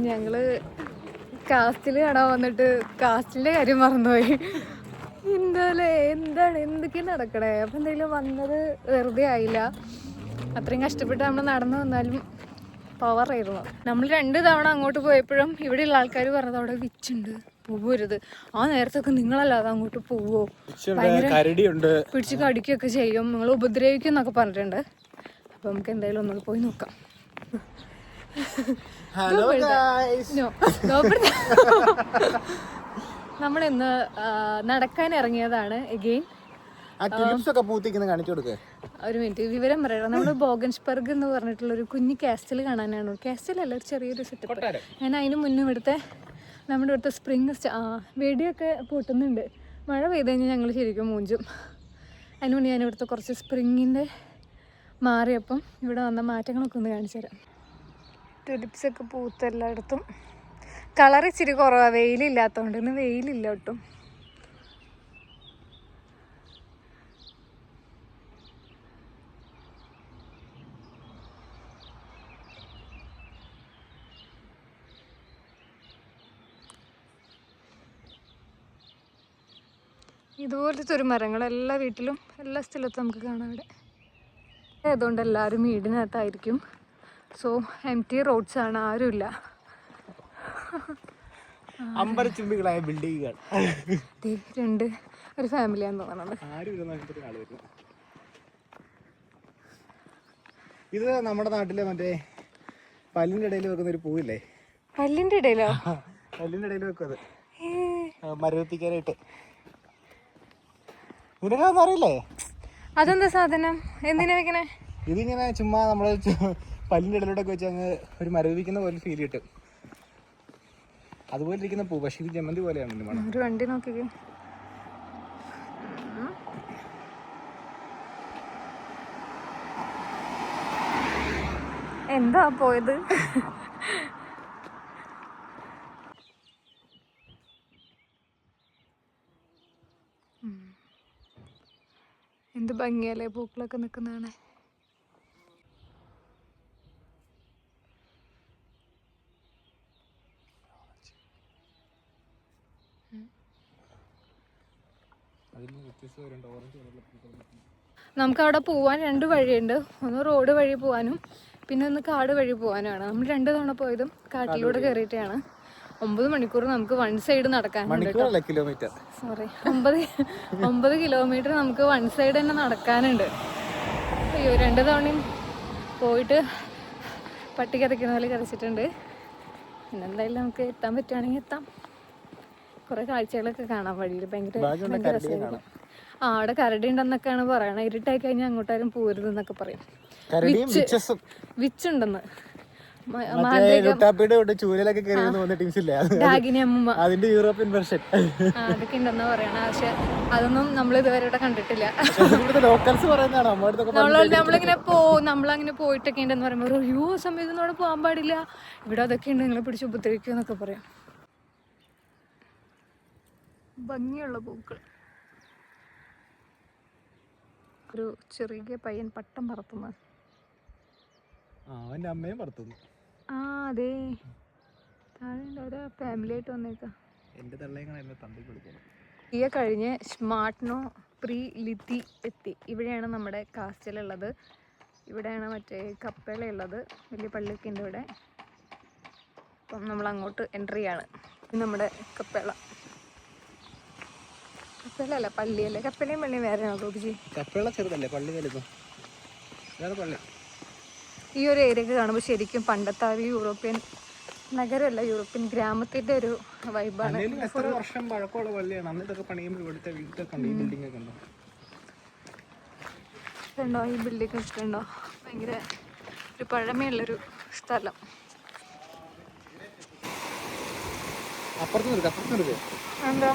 ഞങ്ങള് കാസ്റ്റിൽ കാണാൻ വന്നിട്ട് കാസ്റ്റിന്റെ കാര്യം മറന്നുപോയി. എന്തൊക്കെയാ നടക്കണേ. അപ്പം എന്തെങ്കിലും വന്നത് വെറുതെ ആയില്ല. അത്രയും കഷ്ടപ്പെട്ട് നമ്മൾ നടന്നു വന്നാലും പവറായിരുന്നു. നമ്മൾ 2 തവണ അങ്ങോട്ട് പോയപ്പോഴും ഇവിടെയുള്ള ആൾക്കാർ പറഞ്ഞത് അവിടെ വിച്ചുണ്ട്, പോവരുത്. ആ നേരത്തൊക്കെ നിങ്ങളല്ലാതെ അങ്ങോട്ട് പോവോ, പിടിച്ച് കടിക്കുകയൊക്കെ ചെയ്യും, നിങ്ങൾ ഉപദ്രവിക്കും എന്നൊക്കെ പറഞ്ഞിട്ടുണ്ട്. അപ്പൊ നമുക്ക് എന്തായാലും ഒന്നുകൂടെ പോയി നോക്കാം. നമ്മളിന്ന് നടക്കാൻ ഇറങ്ങിയതാണ്. എഗെയിൻ ഒരു മിനിറ്റ് വിവരം പറയാം. നമ്മൾ ബോഗൻസ്ബർഗ് എന്ന് പറഞ്ഞിട്ടുള്ള ഒരു കുഞ്ഞു കാസ്റ്റൽ കാണാനാണ്. കാസ്റ്റലല്ല, ഒരു ചെറിയൊരു സെറ്റപ്പ്. ഞാൻ അതിന് മുന്നേ നമ്മുടെ ഇവിടുത്തെ സ്പ്രിങ് വെടിയൊക്കെ പൊട്ടുന്നുണ്ട്. മഴ പെയ്ത് കഴിഞ്ഞാൽ ഞങ്ങൾ ശരിക്കും മൂഞ്ചും. അതിന് മുന്നേ ഞാൻ ഇവിടുത്തെ കുറച്ച് സ്പ്രിങ്ങിൻ്റെ മാറിയപ്പം ഇവിടെ വന്ന മാറ്റങ്ങളൊക്കെ ഒന്ന് കാണിച്ചു തരാം. ടുലിപ്സൊക്കെ പൂത്ത് എല്ലായിടത്തും. കളർ ഇച്ചിരി കുറവാണ്, വെയിലില്ലാത്തതുകൊണ്ട്. ഇന്ന് വെയിലില്ല ഒട്ടും. ഇതുപോലത്തെ ഒരു മരങ്ങൾ എല്ലാ വീട്ടിലും എല്ലാ സ്ഥലത്തും നമുക്ക് കാണാം. ഇവിടെ അതുകൊണ്ട് എല്ലാവരും വീടിനകത്തായിരിക്കും. സോ എംപ്റ്റി റോഡ്സ് ആണ്, ആരുമില്ല. അമ്പരച്ചുംബികളായ ബിൽഡിങ്ങുകൾ. ഒരു ഫാമിലിയാന്ന് തോന്നുന്നത്. ഇത് നമ്മുടെ നാട്ടിലെ മറ്റേ പല്ലിന്റെ ഇടയിൽ വെക്കുന്ന ഒരു പൂവില്ലേ? പല്ലിന്റെ ഇടയിലോ? പല്ലിന്റെ ഇടയിൽ വെക്കുന്നത് മരവിപ്പിക്കാനായിട്ട്. നിനക്കൊന്നും അറിയില്ലേ? അതെന്താ സാധനം? എന്തിനാ വെക്കണേ? ഇതിങ്ങനെ ചുമ്മാ നമ്മള് പല്ലിന്റെ ഇടയിലോട്ടൊക്കെ വെച്ച് അങ്ങ് ഒരു മരവിപ്പിക്കുന്ന പോലെ ഫീൽ കിട്ടും. അതുപോലെ ഇരിക്കുന്ന പൂ, പക്ഷേ ഇത് ജമന്തി പോലെയാണ്. ഒരു വണ്ടി നോക്കിക്കേ. എന്താ പോയത്? എന്ത് ഭംഗിയല്ലേ പൂക്കളൊക്കെ നിൽക്കുന്നതാണ്. നമുക്ക് അവിടെ പോവാൻ 2 വഴിയുണ്ട്. ഒന്ന് റോഡ് വഴി പോകാനും പിന്നെ ഒന്ന് കാട് വഴി പോകാനുമാണ്. നമ്മൾ 2 തവണ പോയതും കാട്ടിലൂടെ കയറിയിട്ടാണ്. 9 മണിക്കൂർ നമുക്ക് വൺ സൈഡ് നടക്കാനുണ്ട്. സോറി, 9 കിലോമീറ്റർ നമുക്ക് വൺ സൈഡ് തന്നെ നടക്കാനുണ്ട്. അയ്യോ, 2 തവണയും പോയിട്ട് പട്ടി കരയ്ക്കുന്ന പോലെ കരച്ചിട്ടുണ്ട്. പിന്നെന്തായാലും നമുക്ക് എത്താൻ പറ്റുകയാണെങ്കിൽ എത്താം. കുറെ കാഴ്ചകളൊക്കെ കാണാൻ വഴിയിൽ. ഭയങ്കര രസമായിരിക്കും. അവിടെ കരടി ഉണ്ടെന്നൊക്കെയാണ് പറയണത്. ഇരുട്ടായി കഴിഞ്ഞാൽ അങ്ങോട്ടാരും പോരുതെന്നൊക്കെ പറയും. വിച്ചുണ്ടെന്ന് അതൊക്കെ ഉണ്ടെന്നാ പറയണ. പക്ഷെ അതൊന്നും നമ്മൾ ഇതുവരെ ഇവിടെ കണ്ടിട്ടില്ല. നമ്മളങ്ങനെ പോയിട്ടൊക്കെ ഉണ്ടെന്ന് പറയുമ്പോൾ അയ്യോ സമയത്ത് അവിടെ പോകാൻ പാടില്ല, ഇവിടെ അതൊക്കെ ഉണ്ട്, നിങ്ങളെ പിടിച്ച് ഉപദ്രവിക്കും എന്നൊക്കെ പറയാം. ഭംഗിയുള്ള പൂക്കൾ. ഒരു ചെറിയ പയ്യൻ പട്ടം പറത്തുന്നത്. അവന്റെ അമ്മയും പറത്തുന്നു. അതെ, താഴെ ഫാമിലി ആയിട്ട് വന്നേക്കാം. ഈ കഴിഞ്ഞ് സ്മാർട്ട്നോ പ്രീ ലിത്തി എത്തി. ഇവിടെയാണ് നമ്മുടെ കാസ്റ്റലുള്ളത്. ഇവിടെയാണ് മറ്റേ കപ്പേളയുള്ളത്. വലിയ പള്ളിയൊക്കെ ഉണ്ട് ഇവിടെ. അപ്പം നമ്മൾ അങ്ങോട്ട് എൻട്രി ആണ്. നമ്മുടെ കപ്പേള. കപ്പേളല്ല, പള്ളിയല്ലേ. കപ്പേളയും പള്ളിയും വേറെയാണോ ഗോപിജി? കപ്പേള ചെറുതല്ലേ, പള്ളി വലുതും. ഈ ഒരു ഏരിയക്ക് കാണുമ്പോൾ ശരിക്കും പണ്ടത്തെ ആ ഒരു യൂറോപ്യൻ നഗരമല്ല, യൂറോപ്യൻ ഗ്രാമത്തിന്റെ ഒരു വൈബാണ്. വർഷം പഴക്കമുള്ള പള്ളിയാണ്. അന്നിട്ടൊക്കെ പണിയുമ്പോൾ ഇവിടുത്തെ വീട്ടൊക്കെ ഈ ബിൽഡിംഗ് ഒക്കെ ഉണ്ടോ? ഈ ബിൽഡിംഗ് ഒക്കെ ഉണ്ടോ? ഭയങ്കര ഒരു പഴമയുള്ളൊരു സ്ഥലം. എന്താ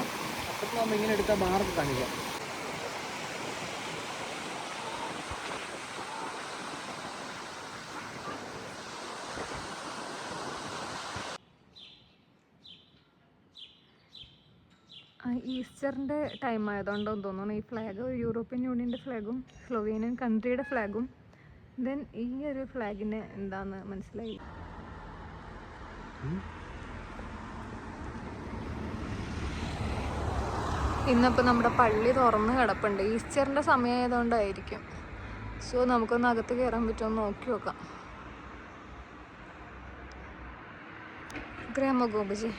ഇങ്ങനെ എടുക്കാൻ മാർക്ക് കാണിക്കാം. ഈസ്റ്ററിൻ്റെ ടൈം ആയതുകൊണ്ടെന്ന് തോന്നുന്നു ഈ ഫ്ലാഗ്. യൂറോപ്യൻ യൂണിയൻ്റെ ഫ്ലാഗും സ്ലോവേനിയൻ കൺട്രിയുടെ ഫ്ലാഗും. ദെൻ ഈ ഒരു ഫ്ലാഗിന് എന്താണെന്ന് മനസ്സിലായി. ഇന്നിപ്പോൾ നമ്മുടെ പള്ളി തുറന്ന് കിടപ്പുണ്ട്. ഈസ്റ്ററിൻ്റെ സമയമായതുകൊണ്ടായിരിക്കും. സോ നമുക്കൊന്ന് അകത്ത് കയറാൻ പറ്റുമോ നോക്കി നോക്കാം. ഗ്രാമ ഗോപജി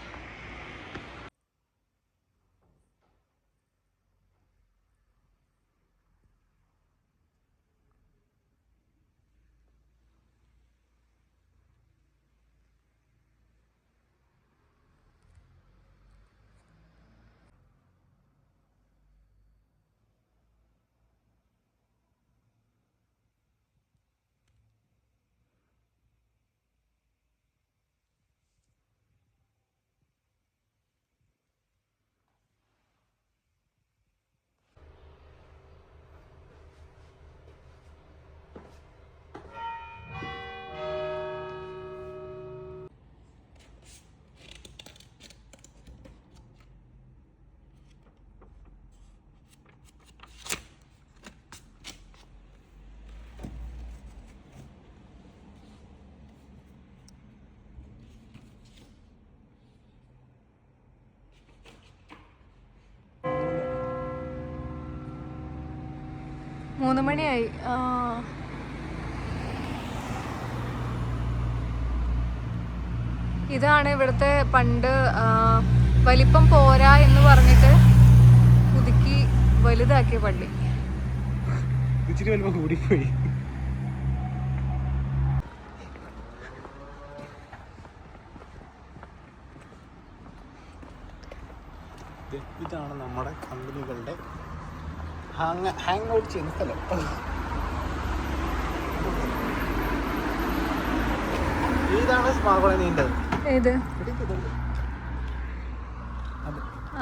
മൂന്ന് മണിയായി. ഇതാണ് ഇവിടുത്തെ പണ്ട് വലിപ്പം പോരാ എന്ന് പറഞ്ഞിട്ട് പുതുക്കി വലുതാക്കിയ പള്ളി. ഇച്ചിരി വലിപ്പം കൂടിപ്പോയി. ഇതാണ് നമ്മുടെ കമ്പനികളുടെ ഹാങ് ഔട്ട് ചെയ്യുന്ന സ്ഥലം. ഇതാണ് സ്മാർട്ട് കോളനിയുണ്ടത്. ഏത്?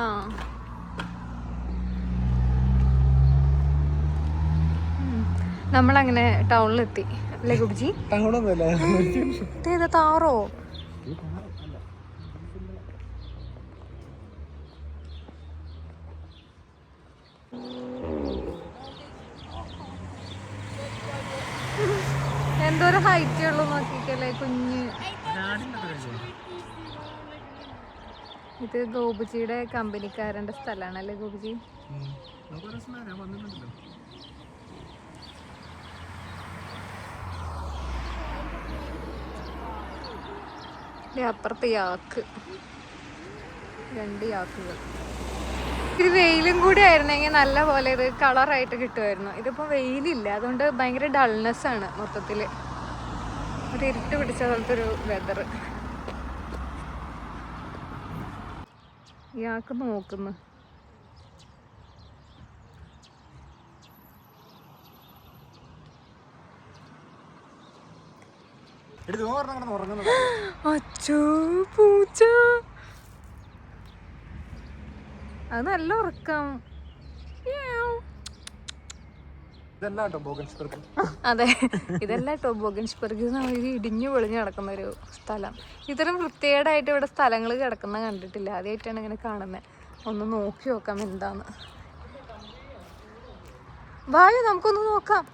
ആ നമ്മളങ്ങനെ ടൗണിലെത്തി അല്ലേ ഗുബ്ജി? ടൗണൊന്നുമല്ല, താറോ. എന്തോരം ഹൈറ്റേ ഉള്ളൂ നോക്കിക്കല്ലേ കുഞ്ഞ്. ഇത് ഗോപുജിയുടെ കമ്പനിക്കാരന്റെ സ്ഥലമാണല്ലേ ഗോപുജി? അപ്പുറത്തെ യാക്ക്, 2 യാക്കുകൾ. ഇത് വെയിലും കൂടി ആയിരുന്നെങ്കിൽ നല്ല പോലെ ഇത് കളറായിട്ട് കിട്ടുമായിരുന്നു. ഇതിപ്പോൾ വെയിലില്ല, അതുകൊണ്ട് ഭയങ്കര ഡൾനെസ് ആണ് മൊത്തത്തിൽ. ഒരു ഇരുട്ട് പിടിച്ച പോലത്തെ ഒരു വെതർ. ഇയാൾക്ക് നോക്കുന്നു. അച്ചോ പൂച്ച, അത് നല്ല ഉറക്കം. അതെ, ഇതെല്ലാം ടോബോഗൻസ്ബർഗ് ഇടിഞ്ഞു പൊളിഞ്ഞ് കിടക്കുന്ന ഒരു സ്ഥലം. ഇത്രയും വൃത്തികേടായിട്ട് ഇവിടെ സ്ഥലങ്ങൾ കിടക്കുന്ന കണ്ടിട്ടില്ല. ആദ്യമായിട്ടാണ് ഇങ്ങനെ കാണുന്നത്. ഒന്ന് നോക്കി നോക്കാം എന്താന്ന്. വായോ നമുക്കൊന്ന് നോക്കാം.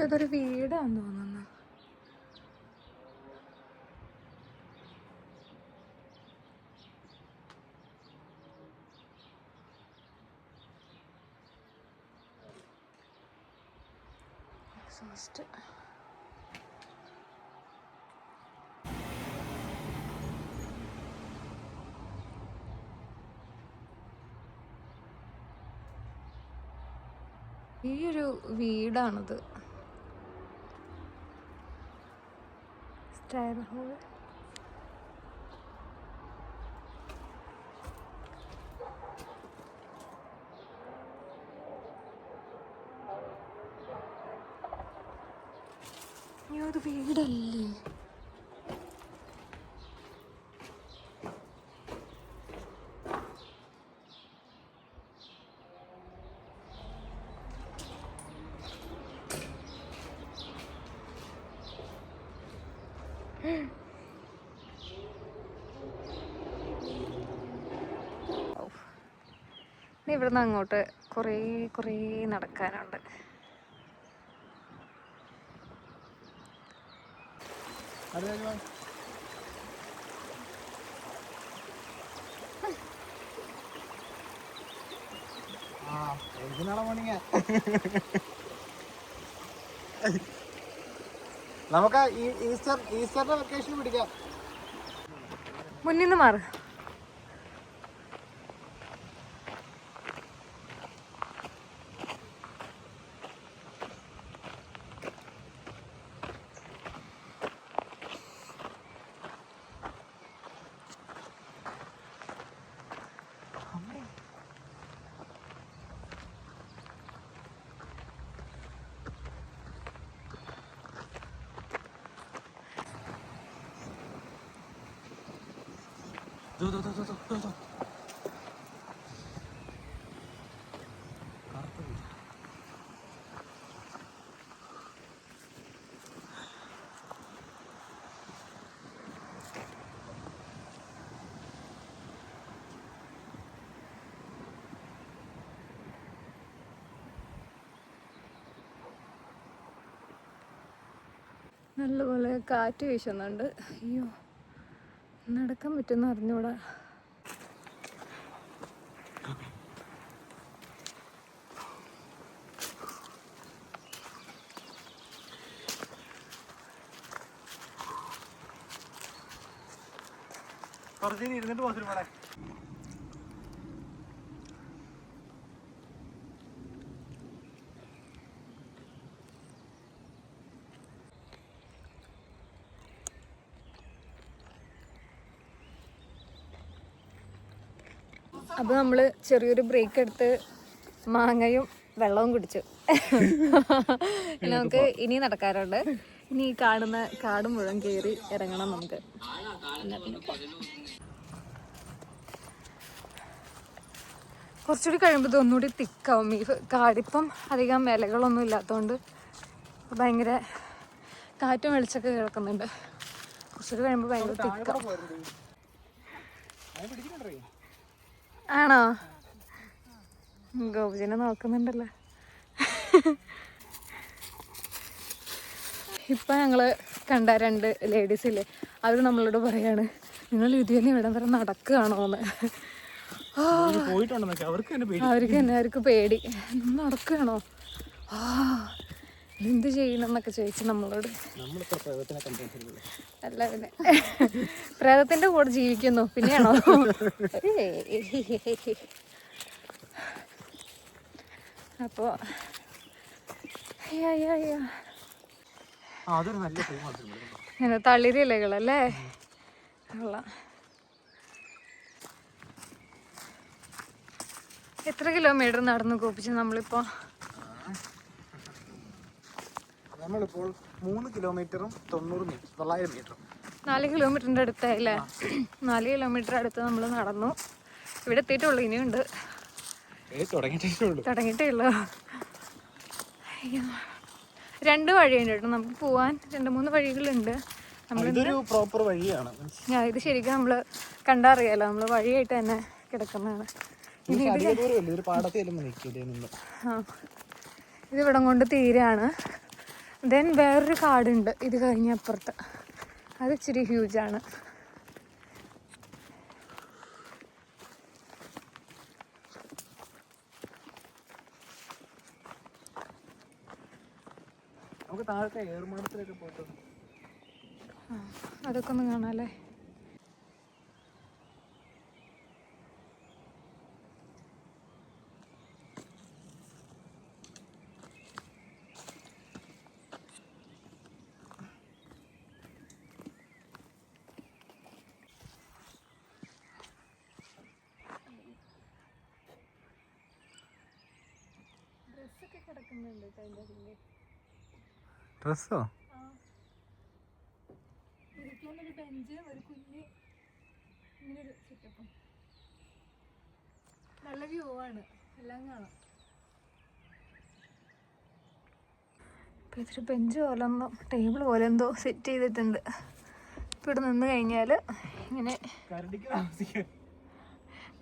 അതൊരു വീടാന്ന് തോന്നുന്നു. ഈ ഒരു വീടാണത്. Style whole. അയ്യോ അത് വീടല്ലേ. ഇനി ഇവിടുന്ന് അങ്ങോട്ട് കുറേ നടക്കാനുണ്ട്. നമുക്ക് ഈസ്റ്ററിന്റെ വെക്കേഷൻ പിടിക്കാം. മുന്നിൽ നിന്ന് മാറ്. നല്ലപോലെ കാറ്റ് വീശുന്നുണ്ട്. അയ്യോ നടക്കാൻ പറ്റുമെന്ന് അറിഞ്ഞൂടാ. ഇരുന്നിട്ട് പോകാൻ അപ്പോൾ നമ്മൾ ചെറിയൊരു ബ്രേക്ക് എടുത്ത് മാങ്ങയും വെള്ളവും കുടിച്ചു. നമുക്ക് ഇനി നടക്കാറുണ്ട്. ഇനി ഈ കാണുന്ന കാട് മുഴുവൻ കയറി ഇറങ്ങണം നമുക്ക്. കുറച്ചുകൂടി കഴിയുമ്പോൾ ഇതൊന്നുകൂടി തിക്കാവും. ഈ കാടിപ്പം അധികം ഇലകളൊന്നും ഇല്ലാത്തതുകൊണ്ട് ഭയങ്കര കാറ്റും വെളിച്ചൊക്കെ കേൾക്കുന്നുണ്ട്. കുറച്ചുകൂടി കഴിയുമ്പോൾ ഭയങ്കര തിക്കാവും. ആണോ? ഗോപുജനെ നോക്കുന്നുണ്ടല്ലോ. ഇപ്പൊ ഞങ്ങള് കണ്ട 2 ലേഡീസില്ലേ, അവർ നമ്മളോട് പറയാണ് നിങ്ങൾ ഇതിന് ഇവിടം വരെ നടക്കുകയാണോന്ന്. അവർക്ക് പേടി. നടക്കുകയാണോ, എന്ത് ചെയ്യണം എന്നൊക്കെ ചോദിച്ചു നമ്മളോട്. അല്ല പിന്നെ പ്രേതത്തിന്റെ കൂടെ ജീവിക്കുന്നു പിന്നെയാണോ? അപ്പോ തളിരിലകളല്ലേ. എത്ര കിലോമീറ്റർ നടന്നു കോപ്പിച്ച് നമ്മളിപ്പോ? നമ്മളിപ്പോൾ 3 കിലോമീറ്ററും 900 മീറ്ററും 4 കിലോമീറ്ററിന്റെ അടുത്തായില്ലേ? 4 കിലോമീറ്റർ അടുത്ത് നമ്മൾ നടന്നു. ഇവിടെ എത്തിയിട്ടുള്ളൂ. ഇനിയുണ്ട്, തുടങ്ങിയിട്ടേ ഉള്ളൂ. അയ്യോ 2 വഴിയുണ്ട് കേട്ടോ നമുക്ക് പോവാൻ. 2-3 വഴികളുണ്ട്. പ്രോപ്പർ വഴിയാണ്. ഇത് ശരിക്കും നമ്മള് കണ്ടറിയാലോ, നമ്മള് വഴിയായിട്ട് തന്നെ കിടക്കുന്നതാണ്. ഇത് ഇവിടം കൊണ്ട് തീരാണ്. ദെൻ വേറൊരു കാടുണ്ട് ഇത് കഴിഞ്ഞ അപ്പുറത്ത്. അത് ഇച്ചിരി ഹ്യൂജാണ്. അതൊക്കെ ഒന്ന് കാണാല്ലേ. ഡ്രസ്സോ? നല്ലൊരു ബെഞ്ച്, ഒരു കുഞ്ഞ് ഇങ്ങനൊരു സെറ്റപ്പും. നല്ല വ്യൂ ആണ്, എല്ലാം കാണാം. ഇപ്പം ഇതൊരു ബെഞ്ച് പോലെ എന്തോ ടേബിൾ പോലെ എന്തോ സെറ്റ് ചെയ്തിട്ടുണ്ട്. ഇപ്പം ഇവിടെ നിന്ന് കഴിഞ്ഞാൽ ഇങ്ങനെ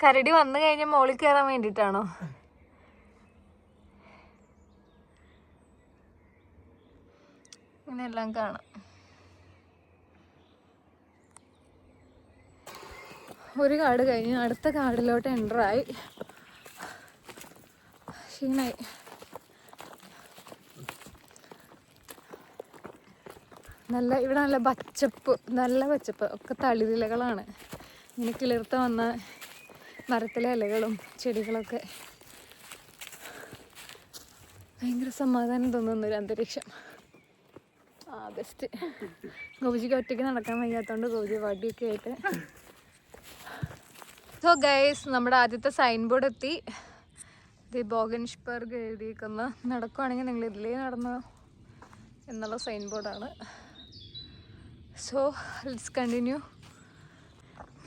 കരടി വന്നു കഴിഞ്ഞാൽ മുകളിൽ കയറാൻ വേണ്ടിയിട്ടാണോ? ഇങ്ങനെയെല്ലാം കാണാം. ഒരു കാട് കഴിഞ്ഞ് അടുത്ത കാടിലോട്ട് എൻ്ററായി. ക്ഷീണായി. ഇവിടെ നല്ല പച്ചപ്പ്, നല്ല പച്ചപ്പ് ഒക്കെ തളിരിലകളാണ്. ഇങ്ങനെ കിളിർത്ത വന്ന മരത്തിലെ ഇലകളും ചെടികളൊക്കെ. ഭയങ്കര സമാധാനം തോന്നുന്ന ഒരു അന്തരീക്ഷം. ബെസ്റ്റ്. ഗോപിജിക്ക് ഒറ്റയ്ക്ക് നടക്കാൻ വയ്യാത്തതുകൊണ്ട് ഗോപിജി വടിയൊക്കെ ആയിട്ട്. സോ ഗൈസ്, നമ്മുടെ ആദ്യത്തെ സൈൻ ബോർഡ് എത്തി. ഇത് ബോഗൻഷ്ബർഗ് എഴുതിയിരിക്കുന്ന. നടക്കുവാണെങ്കിൽ നിങ്ങൾ ഇതിലേ നടന്നു എന്നുള്ള സൈൻ ബോർഡാണ്. So let's continue.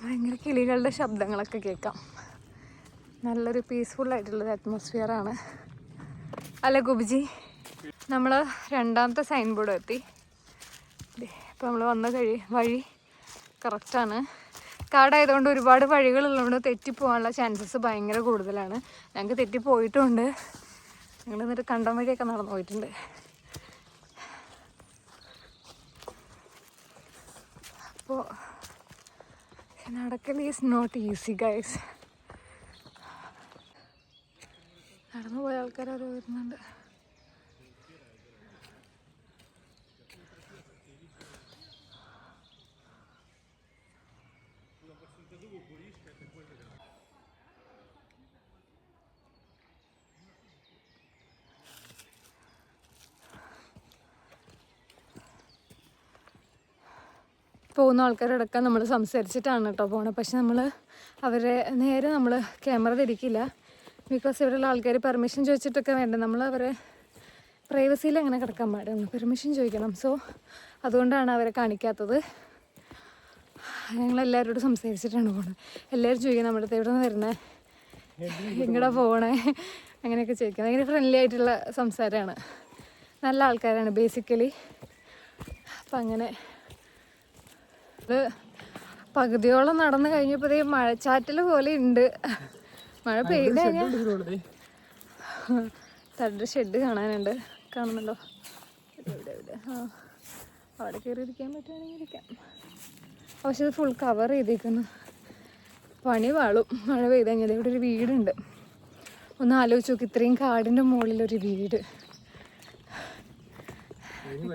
ഭയങ്കര കിളികളുടെ ശബ്ദങ്ങളൊക്കെ കേൾക്കാം. നല്ലൊരു പീസ്ഫുള്ളായിട്ടുള്ളൊരു അറ്റ്മോസ്ഫിയറാണ് അല്ലേ ഗോപിജി? നമ്മൾ രണ്ടാമത്തെ സൈൻ ബോർഡ് എത്തി. ഇപ്പോൾ നമ്മൾ വന്ന വഴി കറക്റ്റാണ്. കാടായതുകൊണ്ട് ഒരുപാട് വഴികളുള്ളതുകൊണ്ട് തെറ്റിപ്പോകാനുള്ള ചാൻസസ് ഭയങ്കര കൂടുതലാണ്. ഞങ്ങൾക്ക് തെറ്റിപ്പോയിട്ടുണ്ട്. ഞങ്ങൾ എന്നിട്ട് കണ്ടം വഴിയൊക്കെ നടന്നു പോയിട്ടുണ്ട്. അപ്പോൾ നടക്കൽ ഈസ് നോട്ട് ഈസി ഗൈസ്. നടന്നു പോയ ആൾക്കാർ അത് വരുന്നുണ്ട്. പോകുന്ന ആൾക്കാരോടൊക്കെ നമ്മൾ സംസാരിച്ചിട്ടാണ് കേട്ടോ പോകണത്. പക്ഷെ നമ്മൾ അവരെ നേരെ നമ്മൾ ക്യാമറ തിരിക്കില്ല. ബിക്കോസ് ഇവിടെയുള്ള ആൾക്കാർ പെർമിഷൻ ചോദിച്ചിട്ടൊക്കെ വേണ്ട. നമ്മൾ അവരെ പ്രൈവസിയിൽ അങ്ങനെ കിടക്കാൻ പാടില്ല, പെർമിഷൻ ചോദിക്കണം. സോ അതുകൊണ്ടാണ് അവരെ കാണിക്കാത്തത്. ഞങ്ങളെല്ലാവരോടും സംസാരിച്ചിട്ടാണ് പോകുന്നത്. എല്ലാവരും ചോദിക്കുന്നത് നമ്മുടെ അടുത്ത് എവിടെ നിന്ന് വരണേ, എങ്ങടെ പോകണേ, അങ്ങനെയൊക്കെ ചോദിക്കുന്നത്. ഭയങ്കര ഫ്രണ്ട്ലി ആയിട്ടുള്ള സംസാരമാണ്. നല്ല ആൾക്കാരാണ് ബേസിക്കലി. അപ്പം അങ്ങനെ ഇത് പകുതിയോളം നടന്നു കഴിഞ്ഞപ്പോഴേ മഴച്ചാറ്റൽ പോലെ ഉണ്ട്. മഴ പെയ്ത് കഴിഞ്ഞാൽ തരുടെ ഷെഡ് കാണാനുണ്ട്. കാണുന്നുണ്ടോ? ഇവിടെ അവിടെ കയറി ഇരിക്കാൻ പറ്റുകയാണെങ്കിൽ ഇരിക്കാം. പക്ഷെ ഇത് ഫുൾ കവർ ചെയ്തേക്കുന്നു. പണി വാളും മഴ പെയ്ത് കഴിഞ്ഞാൽ. ഇവിടെ ഒരു വീടുണ്ട്. ഒന്ന് ആലോചിച്ച് നോക്ക്, ഇത്രയും കാടിൻ്റെ മുകളിലൊരു വീട്.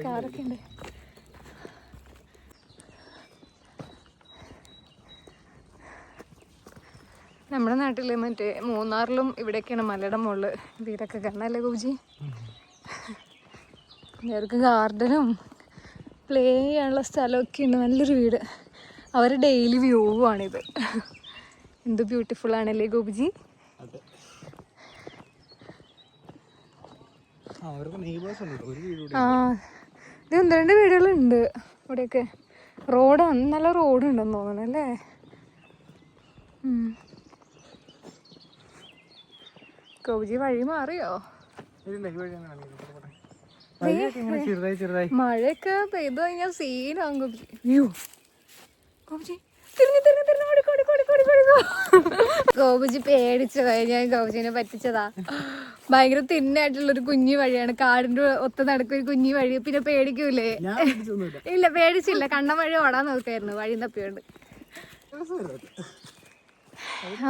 കാറൊക്കെ ഉണ്ട്. നമ്മുടെ നാട്ടിൽ മറ്റേ മൂന്നാറിലും ഇവിടെയൊക്കെയാണ് മലയുടെ മുകളിൽ വീടൊക്കെ കാണാനല്ലേ ഗോപിജി? അവർക്ക് ഗാർഡനും പ്ലേ ചെയ്യാനുള്ള സ്ഥലമൊക്കെ ഉണ്ട്. നല്ലൊരു വീട്. അവർ ഡെയിലി വ്യൂവാണിത്. എന്ത് ബ്യൂട്ടിഫുൾ ആണല്ലേ ഗോപിജി? ഇത് ഒന്ന് രണ്ട് വീടുകളുണ്ട് ഇവിടെയൊക്കെ. റോഡ് നല്ല റോഡുണ്ടെന്ന് തോന്നണം അല്ലേ? ഗോപിജി വഴി മാറിയോ? മഴയൊക്കെ പെയ്തു കഴിഞ്ഞാൽ സീനാകും ഗോപിജി. അയ്യോ ഗോപിജി ഗോപിജി പേടിച്ചു കഴിഞ്ഞാൽ ഗോപിജിനെ പറ്റിച്ചതാ. ഭയങ്കര തിന്നായിട്ടുള്ളൊരു കുഞ്ഞു വഴിയാണ്. കാടിന്റെ ഒത്ത നടക്കൊരു ഒരു കുഞ്ഞു വഴി. പിന്നെ പേടിക്കൂലേ? ഇല്ല, പേടിച്ചില്ല. കണ്ണ വഴി ഓടാൻ നോക്കായിരുന്നു വഴി തപ്പിയോണ്ട്.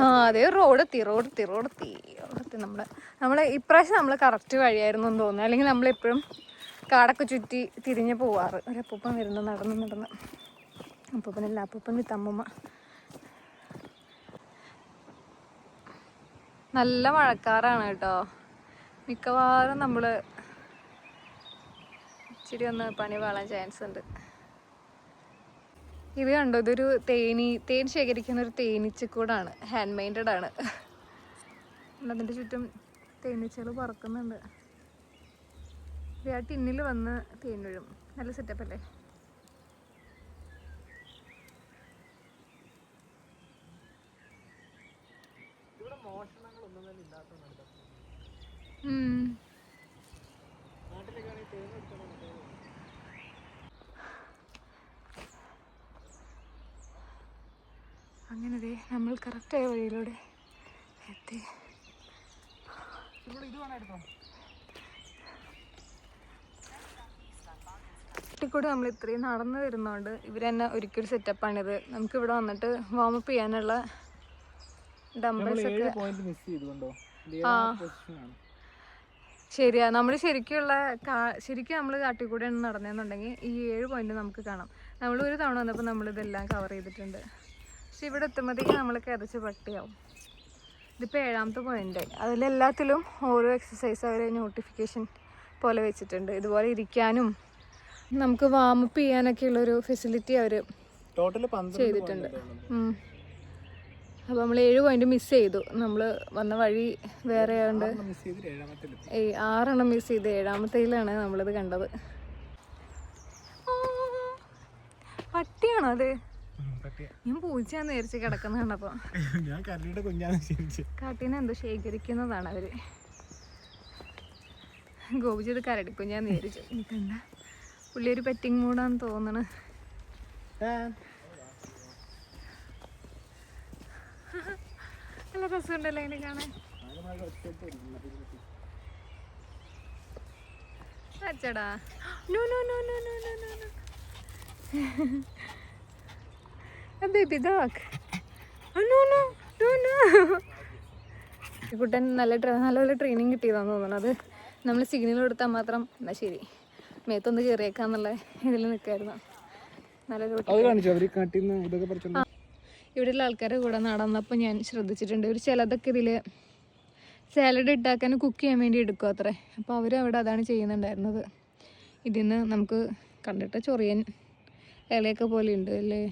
അതെ, റോഡെത്തി നമ്മള് ഇപ്രാവശ്യം നമ്മള് കറക്റ്റ് വഴിയായിരുന്നു എന്ന് തോന്നുന്നു. അല്ലെങ്കിൽ നമ്മളെപ്പോഴും കാടൊക്കെ ചുറ്റി തിരിഞ്ഞ് പോവാറ്. ഒരപ്പൂപ്പൻ വരുന്നു നടന്ന്. അപ്പൂപ്പനല്ല, അപ്പൂപ്പൻ വിത്ത് അമ്മൂമ്മ. നല്ല മഴക്കാറാണ് കേട്ടോ. മിക്കവാറും നമ്മള് ഇച്ചിരി ഒന്ന് പണി പാളാൻ ചാൻസ് ഉണ്ട്. ഇത് കണ്ടോ, ഇതൊരു തേൻ ശേഖരിക്കുന്ന ഒരു തേനീച്ചക്കൂടാണ്. ഹാൻഡ് മെയ്ഡഡ് ആണ്. അതിൻ്റെ ചുറ്റും തേനീച്ചകൾ പറക്കുന്നുണ്ട്. ആ ടിന്നിൽ വന്ന് തേൻ വീഴും. നല്ല സെറ്റപ്പ് അല്ലേ? നമ്മൾ കറക്റ്റായ വഴിയിലൂടെ എത്തി. കൂടെ നമ്മൾ ഇത്രയും നടന്നു വരുന്നതുകൊണ്ട് ഇവർ തന്നെ ഒരിക്കലും സെറ്റപ്പാണിത്. നമുക്ക് ഇവിടെ വന്നിട്ട് വാമപ്പ് ചെയ്യാനുള്ള ഡംബൽസ് ഒക്കെ. ശരിയാ, നമ്മൾ ശരിക്കും നമ്മൾ കാട്ടിക്കൂടെയാണ് നടന്നതെന്നുണ്ടെങ്കിൽ ഈ 7 പോയിന്റ് നമുക്ക് കാണാം. നമ്മൾ ഒരു തവണ വന്നപ്പോൾ നമ്മളിതെല്ലാം കവർ ചെയ്തിട്ടുണ്ട്. പക്ഷെ ഇവിടെ എത്തുമ്പോഴത്തേക്ക് നമ്മൾ കിതച്ച് പട്ടിയാവും. ഇതിപ്പോൾ 7ാമത്തെ പോയിന്റ്. അതിലെല്ലാത്തിലും ഓരോ എക്സസൈസ് അവർ നോട്ടിഫിക്കേഷൻ പോലെ വെച്ചിട്ടുണ്ട്. ഇതുപോലെ ഇരിക്കാനും നമുക്ക് വാമപ്പ് ചെയ്യാനൊക്കെ ഉള്ളൊരു ഫെസിലിറ്റി അവർ ചെയ്തിട്ടുണ്ട്. അപ്പോൾ നമ്മൾ 7 പോയിന്റ് മിസ് ചെയ്തു. നമ്മൾ വന്ന വഴി വേറെ ആയതുകൊണ്ട് 6 മിസ് ചെയ്ത് 7ാമത്തേലാണ് നമ്മളിത് കണ്ടത്. പട്ടിയാണോ അത്? ഞാൻ പൂച്ചയാന്ന് വിചാരിച്ച് കിടക്കുന്ന കണ്ടപ്പോൾ. കാട്ടീനെ എന്തോ ശേഖരിക്കുന്നതാണ് അവര്. ഗോപിച്ചത് കരടിക്കുഞ്ഞാന്ന് വിചാരിച്ചു. എനിക്കെന്താ പുള്ളി ഒരു പെറ്റിങ് മൂടാന്ന് തോന്നണ്. നല്ല രസമുണ്ടല്ലോ അതിനെ കാണാൻ. അച്ചടാ no no no no no no no. Baby dog. No no no no. ഈ കുട്ടൻ നല്ലപോലെ ട്രെയിനിങ് കിട്ടിയതാന്ന് തോന്നണം. അത് നമ്മൾ സിഗ്നൽ കൊടുത്താൽ മാത്രം എന്നാൽ ശരി മേത്തൊന്ന് കയറിയേക്കാന്നുള്ള ഇതിൽ നിൽക്കായിരുന്നു. ഇവിടെയുള്ള ആൾക്കാരുടെ കൂടെ നടന്നപ്പോൾ ഞാൻ ശ്രദ്ധിച്ചിട്ടുണ്ട്, ഒരു ചിലതൊക്കെ ഇതിൽ സാലഡ് ഇട്ടാക്കാൻ കുക്ക് ചെയ്യാൻ വേണ്ടി എടുക്കും അത്രേ. അപ്പോൾ അവരവിടെ അതാണ് ചെയ്യുന്നുണ്ടായിരുന്നത്. ഇതിന്ന് നമുക്ക് കണ്ടിട്ട് ചൊറിയൻ ഇലയൊക്കെ പോലെ ഉണ്ട് അല്ലേ.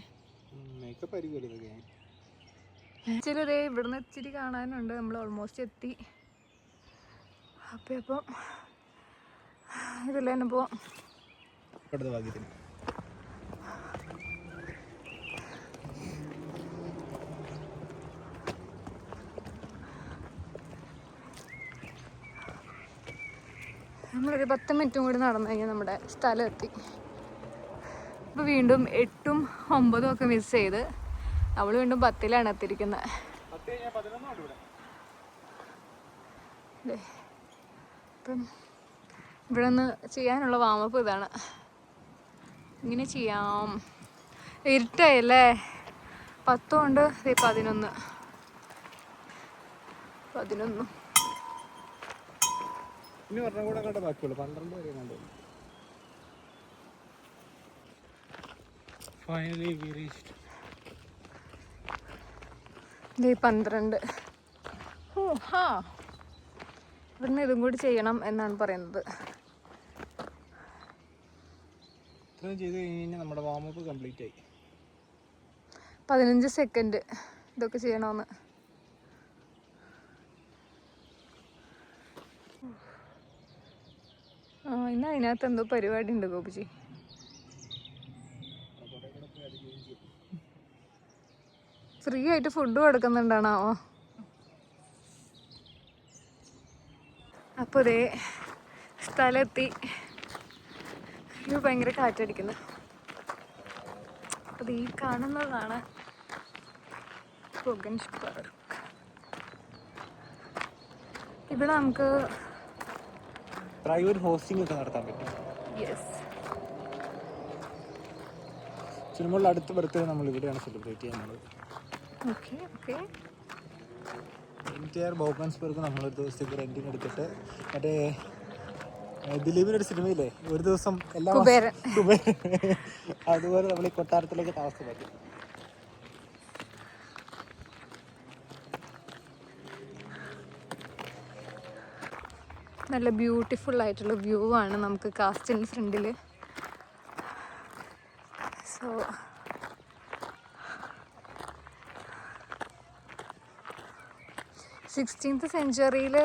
ആക്ച്വലി അതേ ഇവിടുന്ന് ഇച്ചിരി കാണാനുണ്ട്. നമ്മൾ ഓൾമോസ്റ്റ് എത്തി. അപ്പം ഇതിൽ തന്നെ പോവാം. നമ്മളൊരു 10 മിനിറ്റും കൂടി നടന്നു കഴിഞ്ഞാൽ നമ്മുടെ സ്ഥലം എത്തി. ഇപ്പോൾ വീണ്ടും 8ഉം 9ഉം ഒക്കെ മിസ് ചെയ്ത് അവൾ വീണ്ടും 10ലാണ് എത്തിയിരിക്കുന്നത്. ഇപ്പം ഇവിടെ നിന്ന് ചെയ്യാനുള്ള വാമപ്പ് ഇതാണ്. ഇങ്ങനെ ചെയ്യാം. ഇരുട്ടായല്ലേ. 10 കൊണ്ട് 11 ഇനി ഒരെണ്ണം കൂടെ അങ്ങോട്ട് ബാക്കിയുള്ളൂ. 12 വരെ കണ്ടു. Finally we reached. 12. ഇവിടുന്ന് ഇതും കൂടി ചെയ്യണം എന്നാണ് പറയുന്നത്. ഇത്രയും ചെയ്ത് കഴിഞ്ഞാൽ നമ്മുടെ വാമപ്പ് കംപ്ലീറ്റ് ആയി. 15 സെക്കൻഡ് ഇതൊക്കെ ചെയ്യണമെന്ന്. ഇന്ന് അതിനകത്ത് എന്തോ പരിപാടി ഉണ്ട് ഗോപിജി. ഫ്രീ ആയിട്ട് ഫുഡ് കൊടുക്കുന്നുണ്ടാണോ? അപ്പോൾ ഇതേ സ്ഥലമെത്തി. ഭയങ്കര കാറ്റടിക്കുന്നു. അത് ഈ കാണുന്നതാണ് ഗഗൻസ്ബർഗ്. ഇവിടെ നമുക്ക് പ്രൈവറ്റ് ഹോസ്റ്റിംഗ് ഒക്കെ നടത്താൻ പറ്റും. സിനിമകളുടെ അടുത്ത ബർത്ത്ഡേ നമ്മൾ ഇവിടെയാണ് സെലിബ്രേറ്റ് ചെയ്യുന്നത്. എൻറ്റയർ ഗഗൻസ്ബർഗ് നമ്മളൊരു ദിവസത്തേക്ക് റെന്റിന് എടുത്തിട്ട് മറ്റേ ദിലീപിനൊരു സിനിമയില്ലേ ഒരു ദിവസം എല്ലാം അതുപോലെ നമ്മൾ ഈ കൊട്ടാരത്തിലേക്ക് താമസമാക്കി. നല്ല ബ്യൂട്ടിഫുൾ ആയിട്ടുള്ള വ്യൂ ആണ് നമുക്ക് കാസ്റ്റിൻ്റെ ഫ്രണ്ടിൽ. സോ 16th സെഞ്ച്വറിയിൽ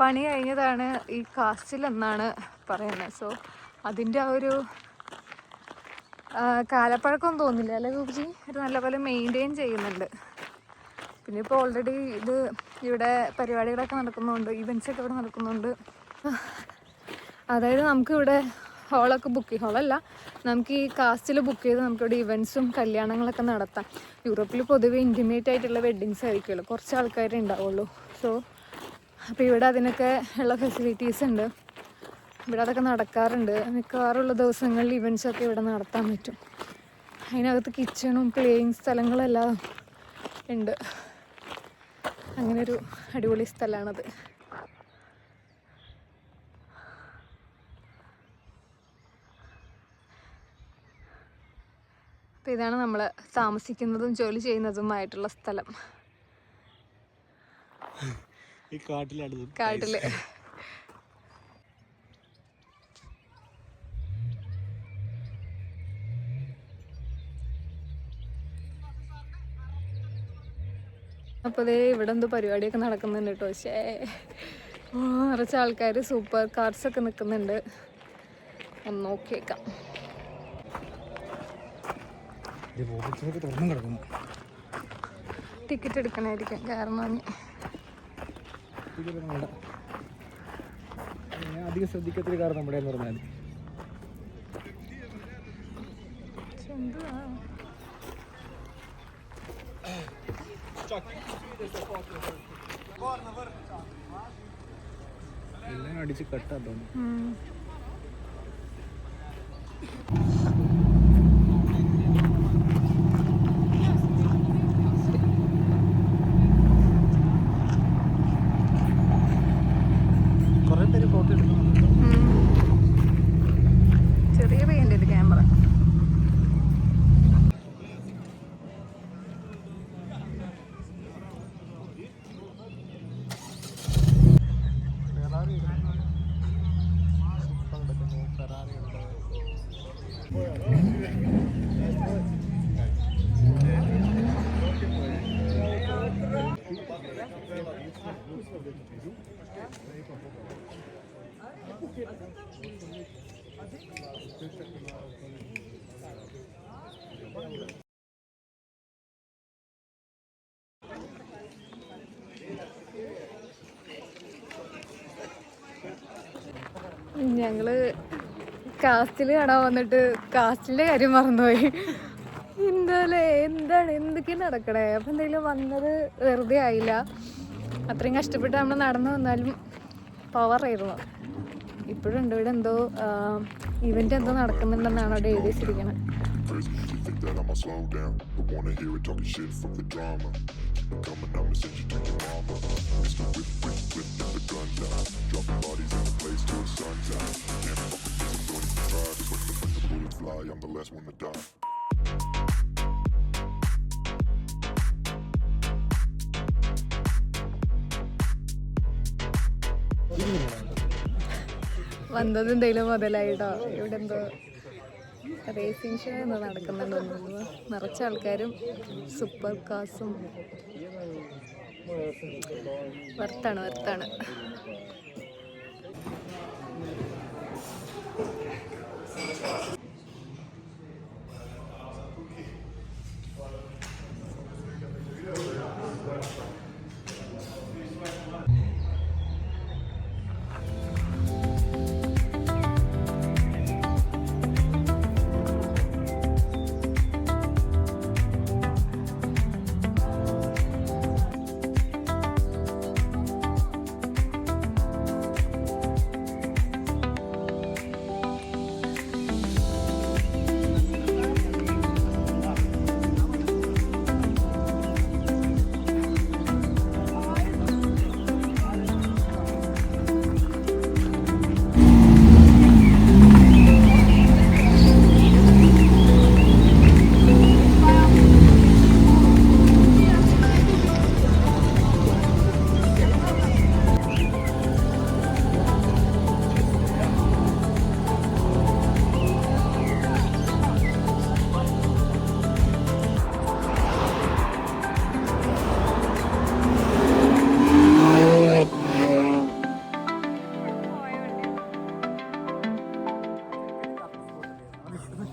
പണി കഴിഞ്ഞതാണ് ഈ കാസ്റ്റിൽ എന്നാണ് പറയുന്നത്. സോ അതിൻ്റെ ആ ഒരു കാലപ്പഴക്കം തോന്നില്ല അല്ലേ ഗോപിജി? ഒരു നല്ലപോലെ മെയിൻറ്റെയിൻ ചെയ്യുന്നുണ്ട്. പിന്നെ ഇപ്പോൾ ഓൾറെഡി ഇത് ഇവിടെ പരിപാടികളൊക്കെ നടക്കുന്നുണ്ട്, ഇവൻറ്റ്സൊക്കെ ഇവിടെ നടക്കുന്നുണ്ട്. അതായത് നമുക്കിവിടെ ഹാളൊക്കെ ബുക്ക് ചെയ്യും. ഹാളല്ല, നമുക്ക് ഈ കാസ്റ്റിൽ ബുക്ക് ചെയ്ത് നമുക്കിവിടെ ഇവൻറ്റ്സും കല്യാണങ്ങളൊക്കെ നടത്താം. യൂറോപ്പിൽ പൊതുവെ ഇൻറ്റിമേറ്റ് ആയിട്ടുള്ള വെഡ്ഡിങ്സ് ആയിരിക്കുമല്ലോ, കുറച്ച് ആൾക്കാരെ ഉണ്ടാവുള്ളൂ. സോ അപ്പോൾ ഇവിടെ അതിനൊക്കെ ഉള്ള ഫെസിലിറ്റീസ് ഉണ്ട്. ഇവിടെ അതൊക്കെ നടക്കാറുണ്ട്. മിക്കവാറുള്ള ദിവസങ്ങളിൽ ഇവൻറ്റ്സൊക്കെ ഇവിടെ നടത്താൻ പറ്റും. അതിനകത്ത് കിച്ചണും പ്ലേയിങ് സ്ഥലങ്ങളെല്ലാം ഉണ്ട്. അങ്ങനൊരു അടിപൊളി സ്ഥലമാണത്. അപ്പോൾ ഇതാണ് നമ്മൾ താമസിക്കുന്നതും ജോലി ചെയ്യുന്നതുമായിട്ടുള്ള സ്ഥലം. ഈ കാട്ടിലാണ്. കാട്ടിൽ അപ്പോൾ ദേ ഇവിടെ എന്തോ പരിപാടിയൊക്കെ നടക്കുന്നുണ്ട് കേട്ടോ. പക്ഷേ നിറച്ച് ആൾക്കാർ സൂപ്പർ കാർസൊക്കെ നിൽക്കുന്നുണ്ട്. ഒന്ന് നോക്കിയേക്കാം. ടിക്കറ്റ് എടുക്കണമായിരിക്കും, കാരണം അധികം ശ്രദ്ധിക്കത്തില്ല, കാരണം നമ്മുടെ എന്ന് പറഞ്ഞാൽ എല്ലാം അടിച്ച് കട്ടാ തോന്നുന്നു. കുറെ പേര് ഫോട്ടോ എടുക്കുന്നുണ്ട്. ചെറിയ പയ്യൻ്റെ ഒരു ക്യാമറ. ഞങ്ങള് കാസ്റ്റിൽ കാണാൻ വന്നിട്ട് കാസ്റ്റിൻ്റെ കാര്യം മറന്നുപോയി. എന്തൊക്കെ നടക്കണേ. അപ്പം എന്തെങ്കിലും വന്നത് വെറുതെ ആയില്ല. അത്രയും കഷ്ടപ്പെട്ട് നമ്മൾ നടന്നു വന്നാലും പവറായിരുന്നു. ഇപ്പോഴും ഉണ്ട് ഇവിടെ എന്തോ ഇവൻ്റ് എന്തോ നടക്കുന്നുണ്ടെന്നാണ് അവിടെ എഴുതി വെച്ചിരിക്കുന്നത്. വന്നത് എന്തെങ്കിലും മുതലായിട്ടോ. ഇവിടെ എന്തോ റേസിംഗ് ഷോ എന്തോ നടക്കുന്നുണ്ടെന്ന്. നിറച്ച ആൾക്കാരും സൂപ്പർ കാസും. വർത്താണ്.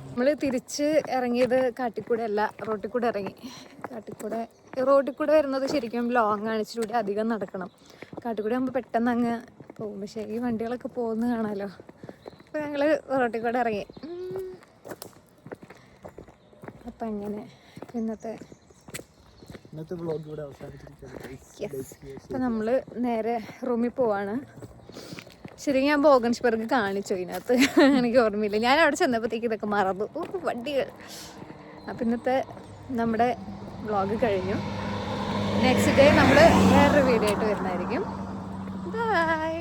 നമ്മൾ തിരിച്ച് ഇറങ്ങിയത് കാട്ടിക്കൂടെ അല്ല, റോട്ടിൽ കൂടെ ഇറങ്ങി. റോട്ടിൽ കൂടെ വരുന്നത് ശരിക്കും ലോങ് ആണ്, ഇച്ചിരി കൂടി അധികം നടക്കണം. കാട്ടിക്കൂടെ ആകുമ്പോൾ പെട്ടെന്ന് അങ്ങ് പോകും. പക്ഷേ ഈ വണ്ടികളൊക്കെ പോകുന്നത് കാണാമല്ലോ. അപ്പോൾ ഞങ്ങൾ റോട്ടിൽ കൂടെ ഇറങ്ങി. അപ്പം അങ്ങനെ ഇന്നത്തെ വ്ളോഗ് ഇവിടെ അവസാനിച്ചിരിക്കുകയാണ്. അപ്പം നമ്മൾ നേരെ റൂമിൽ പോവാണ്. ശരിക്കും ഞാൻ ബോഗൻസ്ബർഗ് കാണിച്ചു ഇതിനകത്ത്, എനിക്ക് ഓർമ്മയില്ല. ഞാൻ അവിടെ ചെന്നപ്പോഴത്തേക്ക് ഇതൊക്കെ മറന്നു. വണ്ടികൾ. അപ്പം ഇന്നത്തെ നമ്മുടെ വ്ളോഗ് കഴിഞ്ഞു. നെക്സ്റ്റ് ഡേ നമ്മൾ വേറൊരു വീഡിയോ ആയിട്ട് വരുന്നതായിരിക്കും. ബൈ.